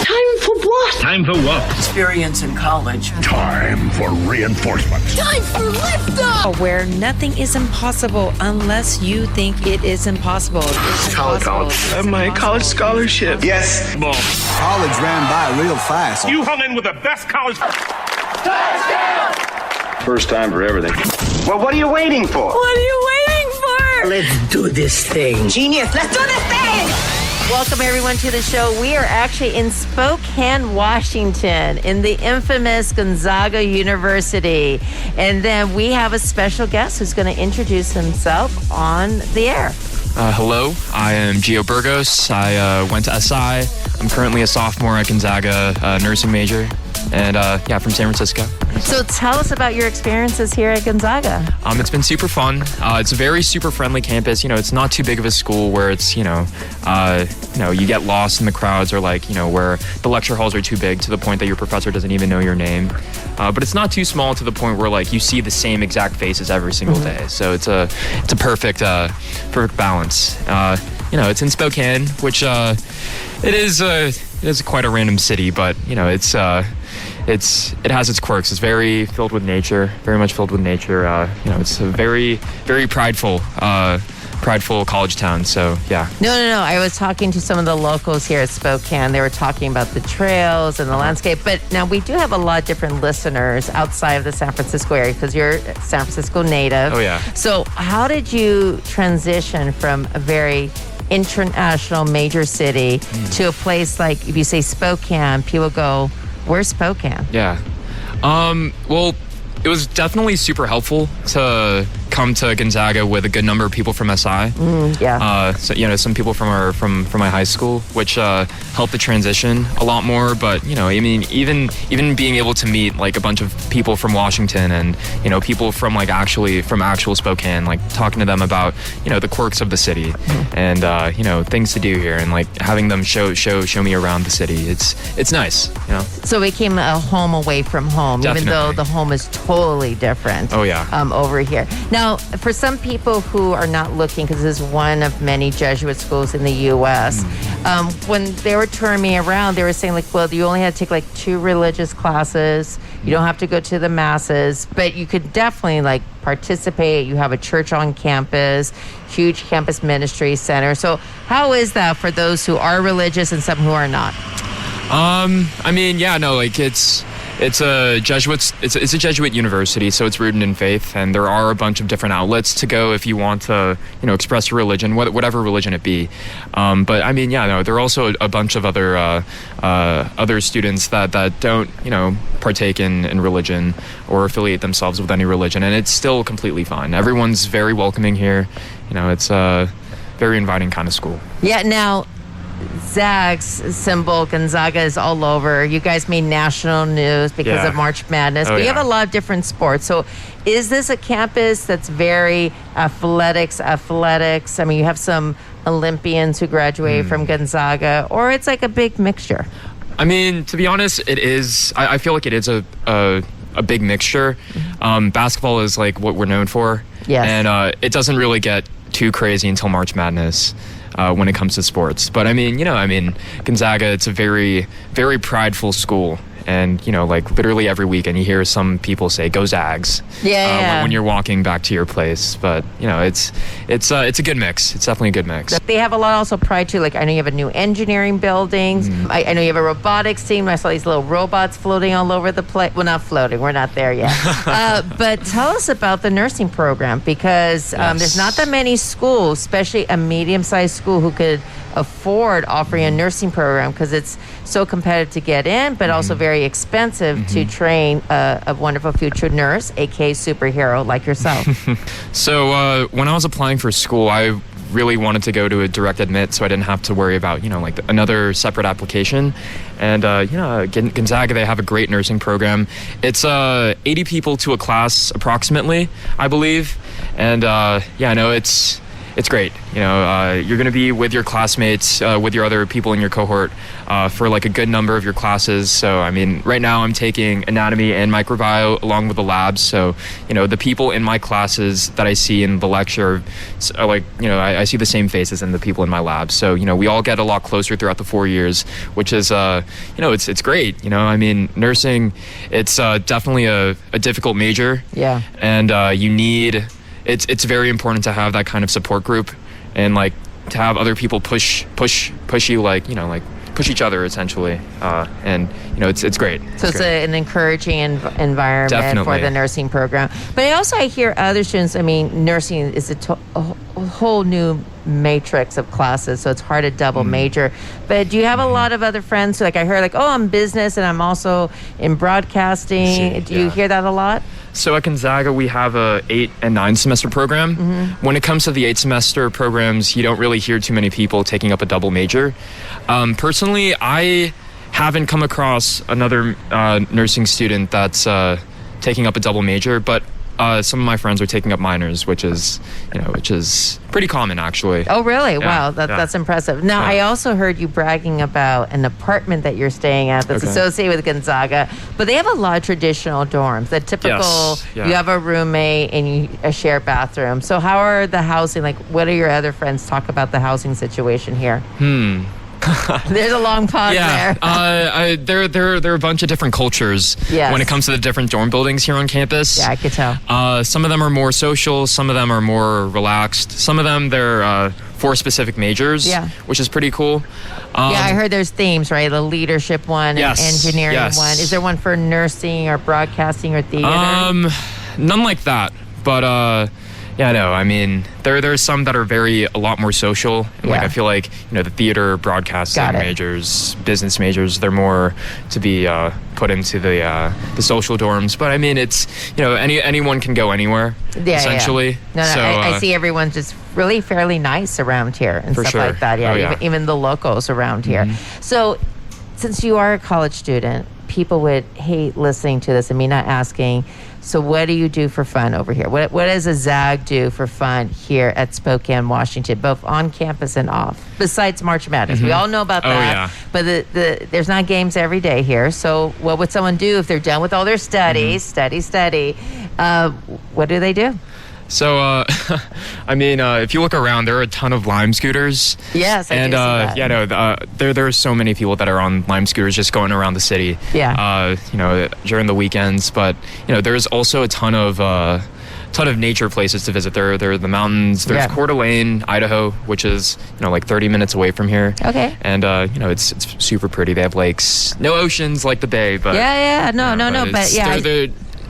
Time for what? Time for what? Experience in college. Time for reinforcement. Time for liftoff! Where nothing is impossible unless you think it is impossible. It's College. My college scholarship. Yes. Boom. College ran by real fast. You hung in with the best college. First time for everything. Well, what are you waiting for? What are you waiting for? Let's do this thing. Genius, let's do this thing! Welcome, everyone, to the show. We are actually in Spokane, Washington, in the infamous Gonzaga University. And then we have a special guest who's going to introduce himself on the air. Hello, I am Gio Burgos. I went to SI. I'm currently a sophomore at Gonzaga, nursing major. And from San Francisco. So tell us about your experiences here at Gonzaga. It's been super fun. It's a very super friendly campus. You know, it's not too big of a school where it's, you get lost in the crowds or where the lecture halls are too big to the point that your professor doesn't even know your name. But it's not too small to the point where you see the same exact faces every single day. So it's a perfect balance. It's in Spokane, which it is quite a random city, but it has its quirks. It's very filled with nature, very much filled with nature. It's a very, very prideful college town. So yeah. No. I was talking to some of the locals here at Spokane. They were talking about the trails and the landscape. But now we do have a lot of different listeners outside of the San Francisco area because you're a San Francisco native. Oh yeah. So how did you transition from a very international major city to a place like, if you say Spokane, people go, where's Spokane? Yeah. Well, it was definitely super helpful to come to Gonzaga with a good number of people from SI. Some people from my high school, which helped the transition a lot more. But even being able to meet a bunch of people from Washington and people from actual Spokane, talking to them about the quirks of the city and things to do here and having them show me around the city. It's nice. So it became a home away from home, Definitely. even though the home is totally different. Oh yeah. Over here. Now, for some people who are not looking, because this is one of many Jesuit schools in the U.S., when they were touring me around, they were saying, you only had to take 2 religious classes. You don't have to go to the masses, but you could definitely participate. You have a church on campus, huge campus ministry center. So how is that for those who are religious and some who are not? It's a Jesuit university, so it's rooted in faith, and there are a bunch of different outlets to go if you want to, express your religion, whatever religion it be. There are also a bunch of other students that don't, partake in religion or affiliate themselves with any religion, and it's still completely fine. Everyone's very welcoming here. It's a very inviting kind of school. Yeah. Now, Zag's symbol, Gonzaga, is all over. You guys made national news because of March Madness. But you have a lot of different sports. So is this a campus that's very athletics? I mean, you have some Olympians who graduated from Gonzaga, or it's a big mixture? I mean, to be honest, it is. I feel like it is a big mixture. Basketball is what we're known for. Yes. And it doesn't really get too crazy until March Madness. When it comes to sports. But Gonzaga, it's a very, very prideful school. And, literally every weekend you hear some people say, go Zags. When you're walking back to your place. But, it's a good mix. It's definitely a good mix. They have a lot also pride too. I know you have a new engineering buildings. I know you have a robotics team. I saw these little robots floating all over the place. Well, not floating. We're not there yet. But tell us about the nursing program, because there's not that many schools, especially a medium-sized school, who could afford offering a nursing program, because it's so competitive to get in, but also very expensive to train a wonderful future nurse, aka superhero like yourself. So when I was applying for school, I really wanted to go to a direct admit, so I didn't have to worry about another separate application. And Gonzaga, they have a great nursing program. It's 80 people to a class approximately, I believe. And it's great. You're going to be with your classmates, with your other people in your cohort for like a good number of your classes. So, I mean, right now I'm taking anatomy and microbiome along with the labs. So, the people in my classes that I see in the lecture are like, I see the same faces in the people in my lab. So, we all get a lot closer throughout the 4 years, which is, it's great. I mean, nursing, it's definitely a difficult major. Yeah. And it's very important to have that kind of support group and like to have other people push you, like push each other essentially, and it's great. So it's an encouraging environment Definitely. for the nursing program. But I hear other students, I mean, nursing is a whole new matrix of classes, so it's hard to double major. But do you have a lot of other friends? Like I heard I'm business and I'm also in broadcasting. Do you hear that a lot? So at Gonzaga, we have a 8 and 9 semester program. When it comes to the 8 semester programs, you don't really hear too many people taking up a double major. Personally, I haven't come across another nursing student that's taking up a double major, but some of my friends are taking up minors, which is pretty common actually. Oh, really? Yeah, Wow, that's impressive. Now, I also heard you bragging about an apartment that you're staying at that's associated with Gonzaga, but they have a lot of traditional dorms. The typical, Yes, yeah. you have a roommate and a shared bathroom. So how are the housing, like what are your other friends talk about the housing situation here? There's a long pause there. There are a bunch of different cultures when it comes to the different dorm buildings here on campus. Yeah, I could tell. Some of them are more social, some of them are more relaxed. Some of them, they're for specific majors, which is pretty cool. I heard there's themes, right? The leadership one and engineering one. Is there one for nursing or broadcasting or theater? None like that, but I mean, there's some that are a lot more social. And like I feel like, the theater, broadcasting majors, business majors, they're more to be put into the social dorms. But I mean, it's, anyone can go anywhere, essentially. No, I see everyone's just really fairly nice around here and stuff like that. Yeah, even the locals around here. So since you are a college student, people would hate listening to this and me not asking, so what do you do for fun over here? What does a ZAG do for fun here at Spokane, Washington, both on campus and off, besides March Madness? We all know about that, but there's not games every day here. So what would someone do if they're done with all their studies, study? What do they do? So, I mean, if you look around, there are a ton of Lime scooters. Yes, I do see that. There are so many people that are on Lime scooters just going around the city. Yeah. During the weekends, but there's also a ton of nature places to visit. There are the mountains. There's Coeur d'Alene, Idaho, which is like 30 minutes away from here. Okay. And it's super pretty. They have lakes, no oceans like the Bay, but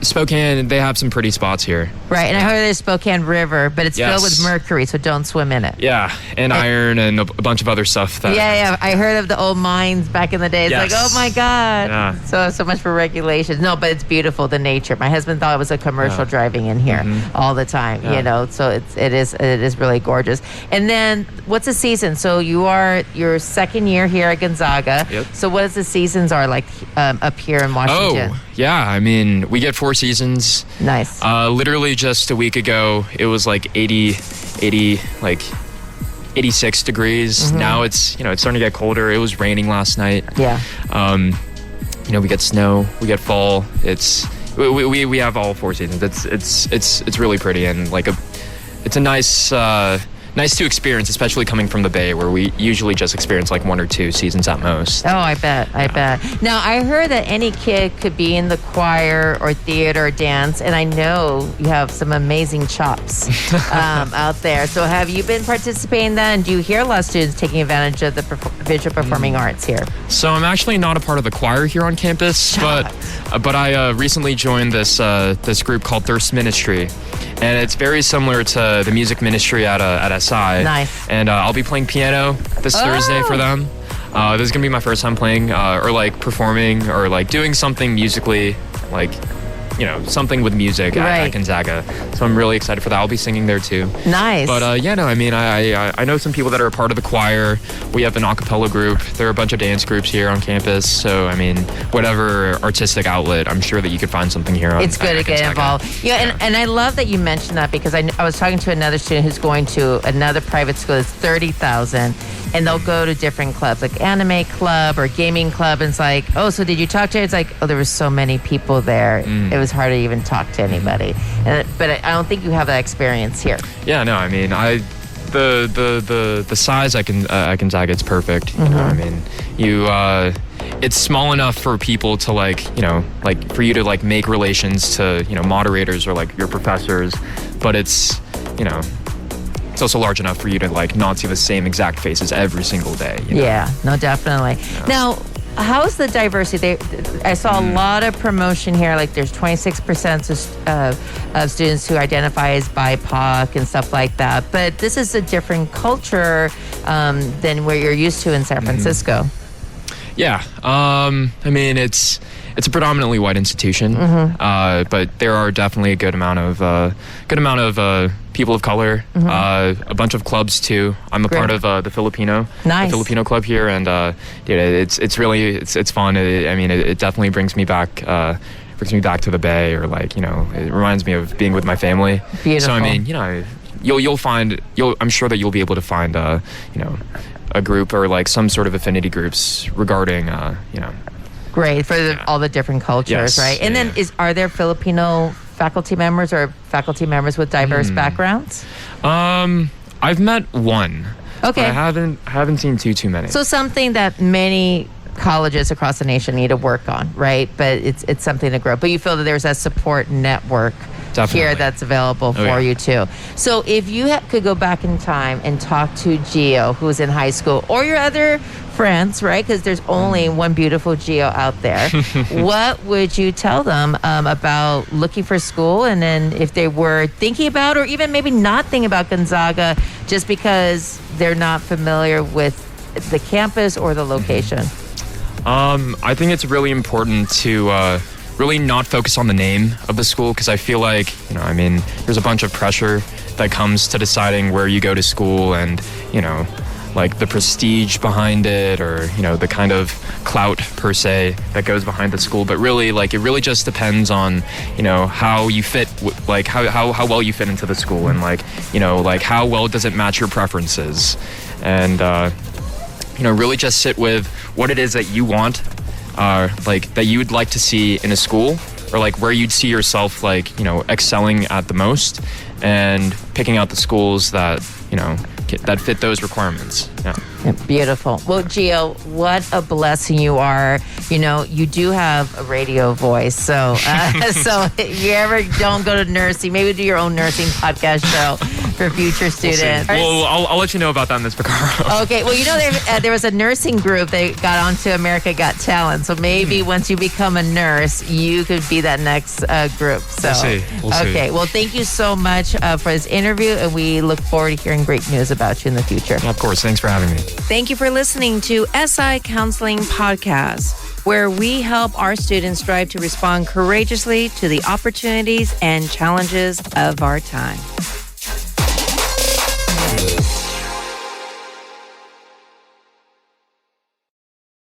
Spokane, they have some pretty spots here. Right, and I heard there's Spokane River, but it's filled with mercury, so don't swim in it. Yeah, and iron and a bunch of other stuff. I heard of the old mines back in the day. It's like, oh my God. Yeah. So much for regulations. No, but it's beautiful, the nature. My husband thought it was a commercial driving in here all the time, so it is really gorgeous. And then, what's the season? So you are your second year here at Gonzaga. Yep. So what does the seasons are like up here in Washington? Oh, yeah, I mean, we get 4 seasons. Nice. Literally just a week ago, it was like 86 degrees. Now it's, it's starting to get colder. It was raining last night. Yeah. We get snow, we get fall. We have all 4 seasons. It's really pretty and it's a nice to experience, especially coming from the Bay, where we usually just experience like 1 or 2 seasons at most. Oh, I bet. Now, I heard that any kid could be in the choir or theater or dance, and I know you have some amazing chops out there. So have you been participating in that, and do you hear a lot of students taking advantage of the visual performing arts here? So I'm actually not a part of the choir here on campus, but I recently joined this group called Thirst Ministry, and it's very similar to the music ministry at SI. Nice. And I'll be playing piano this Thursday for them. This is gonna be my first time playing or like performing or like doing something musically like something with music Right. at Gonzaga. So I'm really excited for that. I'll be singing there too. Nice. But I know some people that are a part of the choir. We have an a cappella group. There are a bunch of dance groups here on campus. So whatever artistic outlet, I'm sure that you could find something here. It's good to get involved. Yeah, and I love that you mentioned that because I was talking to another student who's going to another private school that's 30,000, and they'll go to different clubs like anime club or gaming club, and it's like, oh, so did you talk to her? It's like, oh, there were so many people there. It was hard to even talk to anybody. But I don't think you have that experience here. Yeah, no, the size at Gonzaga, it's perfect. It's small enough for people to for you to make relations to moderators or your professors, but it's also large enough for you to not see the same exact faces every single day. Yeah, no, definitely. Yeah. Now, how's the diversity? I saw a lot of promotion here. There's 26% of students who identify as BIPOC and stuff like that. But this is a different culture than where you're used to in San Francisco. Yeah, it's a predominantly white institution, but there are definitely a good amount of people of color, a bunch of clubs too. I'm a part of the Filipino club here, and it's really fun. It definitely brings me back to the Bay, or it reminds me of being with my family. Beautiful. So I'm sure that you'll be able to find a group or some sort of affinity groups regarding Great for all the different cultures, yes, right? And then are there Filipino faculty members or faculty members with diverse backgrounds? I've met one. Okay. But I haven't seen too many. So something that many colleges across the nation need to work on, right? But it's something to grow. But you feel that there's a support network here that's available for you too. So if you could go back in time and talk to Gio, who's in high school, or your other friends, right? Because there's only one beautiful Gio out there. What would you tell them about looking for school, and then if they were thinking about, or even maybe not thinking about Gonzaga, just because they're not familiar with the campus or the location? I think it's really important to really not focus on the name of the school, because I feel there's a bunch of pressure that comes to deciding where you go to school, and the prestige behind it, or the kind of clout per se that goes behind the school. But really, it really just depends on how you fit, how well you fit into the school, and how well does it match your preferences, and really just sit with what it is that you want, that you would like to see in a school, or where you'd see yourself excelling at the most, and picking out the schools that that fit those requirements. Yeah. Beautiful. Well, Gio, what a blessing you are. You do have a radio voice. So if you ever don't go to nursing, maybe do your own nursing podcast show for future students. Well, I'll let you know about that in this Picaro. Okay. Well, there was a nursing group that got onto America Got Talent. So maybe once you become a nurse, you could be that next group. So We'll see. Okay. Well, thank you so much for this interview, and we look forward to hearing great news about you in the future. Of course. Thanks for having me. Thank you for listening to SI Counseling Podcast, where we help our students strive to respond courageously to the opportunities and challenges of our time.